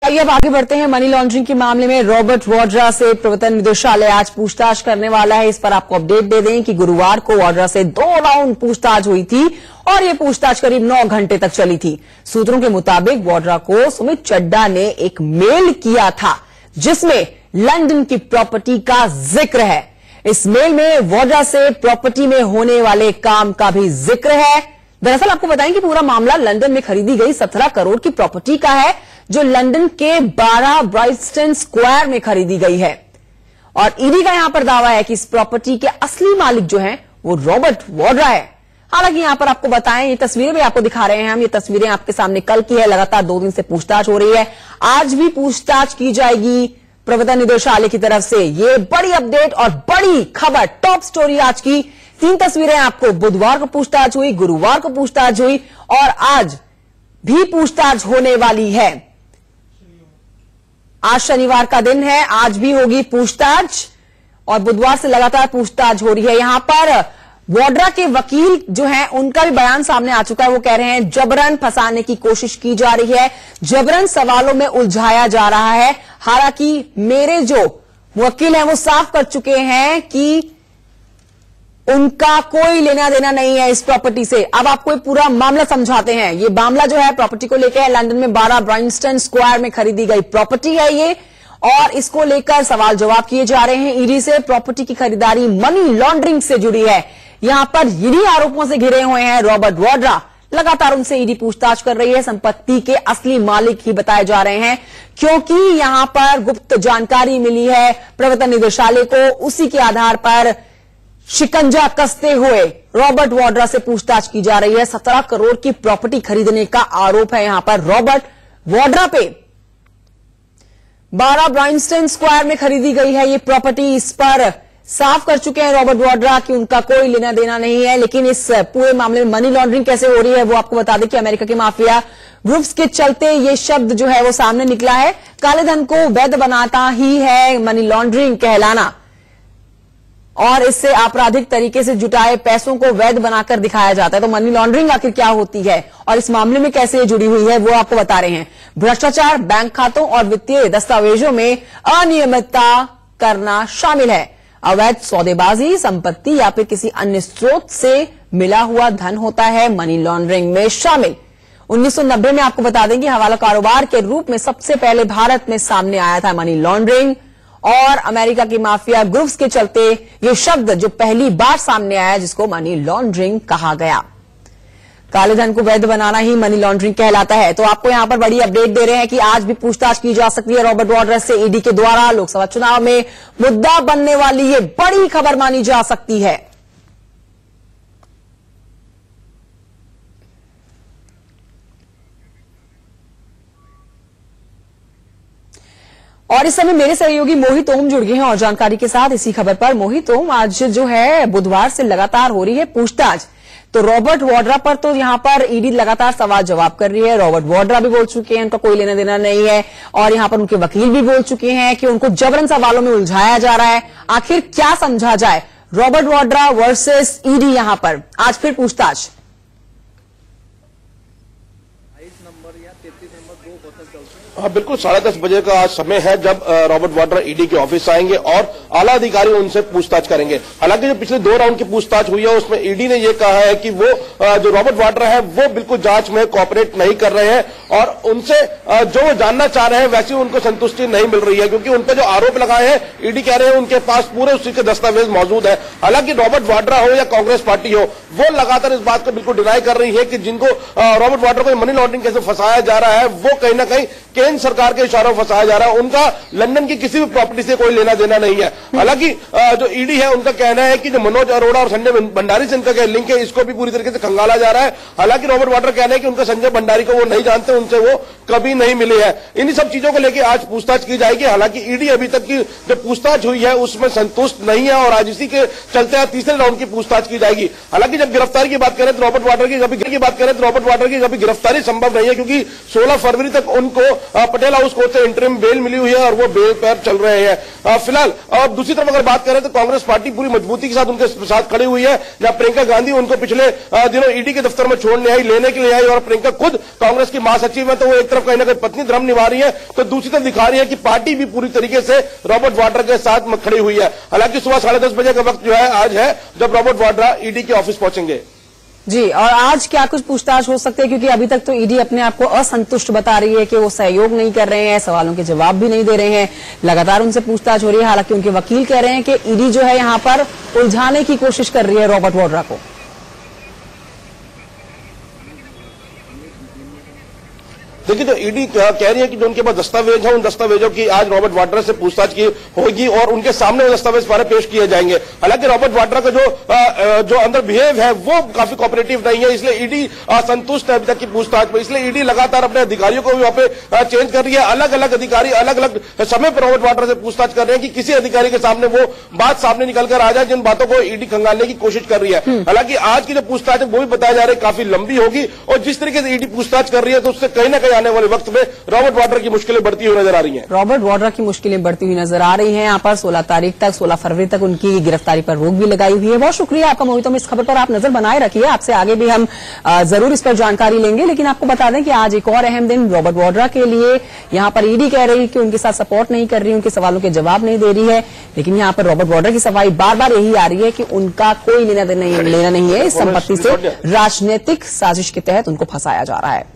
आइए अब आगे बढ़ते हैं। मनी लॉन्ड्रिंग के मामले में रॉबर्ट वाड्रा से प्रवर्तन निदेशालय आज पूछताछ करने वाला है। इस पर आपको अपडेट दे दें कि गुरुवार को वाड्रा से 2 राउंड पूछताछ हुई थी और ये पूछताछ करीब 9 घंटे तक चली थी। सूत्रों के मुताबिक वाड्रा को सुमित चड्ढा ने एक मेल किया था जिसमें लंदन की प्रॉपर्टी का जिक्र है। इस मेल में वाड्रा से प्रॉपर्टी में होने वाले काम का भी जिक्र है। दरअसल आपको बताएं कि पूरा मामला लंदन में खरीदी गई 17 करोड़ की प्रॉपर्टी का है जो लंदन के 12 ब्राइटस्टन स्क्वायर में खरीदी गई है। और ईडी का यहां पर दावा है कि इस प्रॉपर्टी के असली मालिक जो हैं वो रॉबर्ट वाड्रा है। हालांकि यहां पर आपको बताएं, ये तस्वीरें भी आपको दिखा रहे हैं हम। ये तस्वीरें आपके सामने कल की है। लगातार 2 दिन से पूछताछ हो रही है। आज भी पूछताछ की जाएगी प्रवर्तन निदेशालय की तरफ से। ये बड़ी अपडेट और बड़ी खबर, टॉप स्टोरी आज की। 3 तस्वीरें आपको। बुधवार को पूछताछ हुई, गुरुवार को पूछताछ हुई और आज भी पूछताछ होने वाली है। आज शनिवार का दिन है, आज भी होगी पूछताछ और बुधवार से लगातार पूछताछ हो रही है। यहां पर वाड्रा के वकील जो हैं उनका भी बयान सामने आ चुका है। वो कह रहे हैं जबरन फंसाने की कोशिश की जा रही है, जबरन सवालों में उलझाया जा रहा है। हालांकि मेरे जो वकील हैं वो साफ कर चुके हैं कि उनका कोई लेना देना नहीं है इस प्रॉपर्टी से। अब आपको पूरा मामला समझाते हैं। ये मामला जो है प्रॉपर्टी को लेकर है। लंदन में 12 ब्राइटस्टन स्क्वायर में खरीदी गई प्रॉपर्टी है ये और इसको लेकर सवाल जवाब किए जा रहे हैं ईडी से। प्रॉपर्टी की खरीदारी मनी लॉन्ड्रिंग से जुड़ी है। यहां पर इन्हीं आरोपों से घिरे हुए हैं रॉबर्ट वाड्रा। लगातार उनसे ईडी पूछताछ कर रही है। संपत्ति के असली मालिक ही बताए जा रहे हैं क्योंकि यहां पर गुप्त जानकारी मिली है प्रवर्तन निदेशालय को। उसी के आधार पर शिकंजा कसते हुए रॉबर्ट वाड्रा से पूछताछ की जा रही है। 17 करोड़ की प्रॉपर्टी खरीदने का आरोप है यहां पर रॉबर्ट वाड्रा पे। 12 ब्राइटस्टन स्क्वायर में खरीदी गई है ये प्रॉपर्टी। इस पर साफ कर चुके हैं रॉबर्ट वाड्रा कि उनका कोई लेना देना नहीं है। लेकिन इस पूरे मामले में मनी लॉन्ड्रिंग कैसे हो रही है वो आपको बता दें कि अमेरिका के माफिया ग्रुप्स के चलते ये शब्द जो है वो सामने निकला है। काले धन को वैध बनाता ही है मनी लॉन्ड्रिंग कहलाना और इससे आपराधिक तरीके से जुटाए पैसों को वैध बनाकर दिखाया जाता है। तो मनी लॉन्ड्रिंग आखिर क्या होती है और इस मामले में कैसे जुड़ी हुई है वो आपको बता रहे हैं। भ्रष्टाचार, बैंक खातों और वित्तीय दस्तावेजों में अनियमितता करना शामिल है। अवैध सौदेबाजी, संपत्ति या फिर किसी अन्य स्रोत से मिला हुआ धन होता है मनी लॉन्ड्रिंग में शामिल। 1990 में आपको बता दें कि हवाला कारोबार के रूप में सबसे पहले भारत में सामने आया था मनी लॉन्ड्रिंग और अमेरिका की माफिया ग्रुप्स के चलते ये शब्द जो पहली बार सामने आया जिसको मनी लॉन्ड्रिंग कहा गया। काले धन को वैध बनाना ही मनी लॉन्ड्रिंग कहलाता है। तो आपको यहां पर बड़ी अपडेट दे रहे हैं कि आज भी पूछताछ की जा सकती है रॉबर्ट वाड्रा से ईडी के द्वारा। लोकसभा चुनाव में मुद्दा बनने वाली ये बड़ी खबर मानी जा सकती है। और इस समय मेरे सहयोगी मोहित ओम जुड़ गए हैं और जानकारी के साथ इसी खबर पर। मोहित ओम, आज जो है बुधवार से लगातार हो रही है पूछताछ, तो रॉबर्ट वाड्रा पर तो यहां पर ईडी लगातार सवाल जवाब कर रही है। रॉबर्ट वाड्रा भी बोल चुके हैं उनका कोई लेना देना नहीं है और यहां पर उनके वकील भी बोल चुके हैं कि उनको जबरन सवालों में उलझाया जा रहा है। आखिर क्या समझा जाए? रॉबर्ट वाड्रा वर्सेस ईडी यहां पर आज फिर पूछताछ। हाँ बिल्कुल, 10:30 बजे का आज समय है जब रॉबर्ट वाड्रा ईडी के ऑफिस आएंगे और आला अधिकारी उनसे पूछताछ करेंगे। हालांकि जो पिछले 2 राउंड की पूछताछ हुई है उसमें ईडी ने यह कहा है कि वो जो रॉबर्ट वाड्रा है वो बिल्कुल जांच में कोऑपरेट नहीं कर रहे हैं और उनसे जो वो जानना चाह रहे हैं वैसे उनको संतुष्टि नहीं मिल रही है क्योंकि उन पर जो आरोप लगाए हैं ईडी कह रहे हैं उनके पास पूरे उसी के दस्तावेज मौजूद है। हालांकि रॉबर्ट वाड्रा हो या कांग्रेस पार्टी हो वो लगातार इस बात को बिल्कुल डिनाई कर रही है कि जिनको रॉबर्ट वाड्रा को मनी लॉन्ड्रिंग कैसे फंसाया जा रहा है वो कहीं ना कहीं केंद्र सरकार के इशारों फंसाया जा रहा है। उनका लंदन की किसी भी प्रॉपर्टी से कोई लेना देना नहीं है। हालांकि जो ईडी है उनका कहना है कि जो मनोज अरोड़ा और संजय भंडारी से इनका लिंक है इसको भी पूरी तरीके से खंगाला जा रहा है। हालांकि रॉबर्ट वाड्रा कहना है कि उनका संजय भंडारी को वो नहीं जानते, उनसे वो कभी नहीं मिले हैं। इन्हीं सब चीजों को लेकर आज पूछताछ की जाएगी। हालांकि ईडी अभी तक की जो पूछताछ हुई है उसमें संतुष्ट नहीं है और आज इसी के चलते तीसरे राउंड की पूछताछ की जाएगी। हालांकि जब गिरफ्तारी की बात करें तो रॉबर्ट वाड्रा की कभी गिरफ्तारी संभव नहीं है क्योंकि 16 फरवरी तक उनको पटेल हाउस कोर्ट से इंटरिम बेल मिली हुई है और वो बेल पर चल रहे हैं फिलहाल। और अब दूसरी तरफ अगर बात करें तो कांग्रेस पार्टी पूरी मजबूती के साथ उनके साथ खड़ी हुई है। जहां प्रियंका गांधी उनको पिछले दिनों ईडी के दफ्तर में छोड़ने आई, लेने के लिए आई, और प्रियंका खुद कांग्रेस की महासचिव है, तो वो एक तरफ कहीं ना कहीं पत्नी धर्म निभा रही है, तो दूसरी तरफ दिखा रही है कि पार्टी भी पूरी तरीके से रॉबर्ट वाड्रा के साथ खड़ी हुई है। हालांकि सुबह 10:30 बजे का वक्त जो है आज है जब रॉबर्ट वाड्रा ईडी के ऑफिस पहुंचेंगे। जी, और आज क्या कुछ पूछताछ हो सकती है, क्योंकि अभी तक तो ईडी अपने आप को असंतुष्ट बता रही है कि वो सहयोग नहीं कर रहे हैं, सवालों के जवाब भी नहीं दे रहे हैं, लगातार उनसे पूछताछ हो रही है। हालांकि उनके वकील कह रहे हैं कि ईडी जो है यहां पर उलझाने की कोशिश कर रही है रॉबर्ट वाड्रा को। देखिए, तो ईडी कह रही है कि जो उनके पास दस्तावेज है, उन दस्तावेजों की आज रॉबर्ट वाड्रा से पूछताछ की होगी और उनके सामने वो दस्तावेज सारे पेश किए जाएंगे। हालांकि रॉबर्ट वाड्रा का जो अंदर बिहेव है वो काफी कोऑपरेटिव नहीं है, इसलिए ईडी असंतुष्ट है अभी तक की पूछताछ में। इसलिए ईडी लगातार अपने अधिकारियों को भी वहां पे चेंज कर रही है। अलग अलग अधिकारी अलग अलग समय पर रॉबर्ट वाड्रा से पूछताछ कर रहे हैं कि किसी अधिकारी के सामने वो बात सामने निकलकर आ जाए जिन बातों को ईडी खंगालने की कोशिश कर रही है। हालांकि आज की जो पूछताछ है वो भी बताया जा रहा है काफी लंबी होगी, और जिस तरीके से ईडी पूछताछ कर रही है तो उससे कहीं ना कहीं आने वाले वक्त में रॉबर्ट वाड्रा की मुश्किलें बढ़ती हुई नजर आ रही हैं। रॉबर्ट वाड्रा की मुश्किलें बढ़ती हुई नजर आ रही हैं। यहाँ पर 16 तारीख तक, 16 फरवरी तक उनकी गिरफ्तारी पर रोक भी लगाई हुई है। बहुत शुक्रिया आपका मोहितम, इस खबर पर आप नजर बनाए रखिए, आपसे आगे भी हम जरूर इस पर जानकारी लेंगे। लेकिन आपको बता दें कि आज एक और अहम दिन रॉबर्ट वाड्रा के लिए। यहाँ पर ईडी कह रही है कि उनके साथ सपोर्ट नहीं कर रही, उनके सवालों के जवाब नहीं दे रही है, लेकिन यहाँ पर रॉबर्ट वाड्रा की सफाई बार बार यही आ रही है कि उनका कोई लेना नहीं है इस संपत्ति से, राजनीतिक साजिश के तहत उनको फंसाया जा रहा है।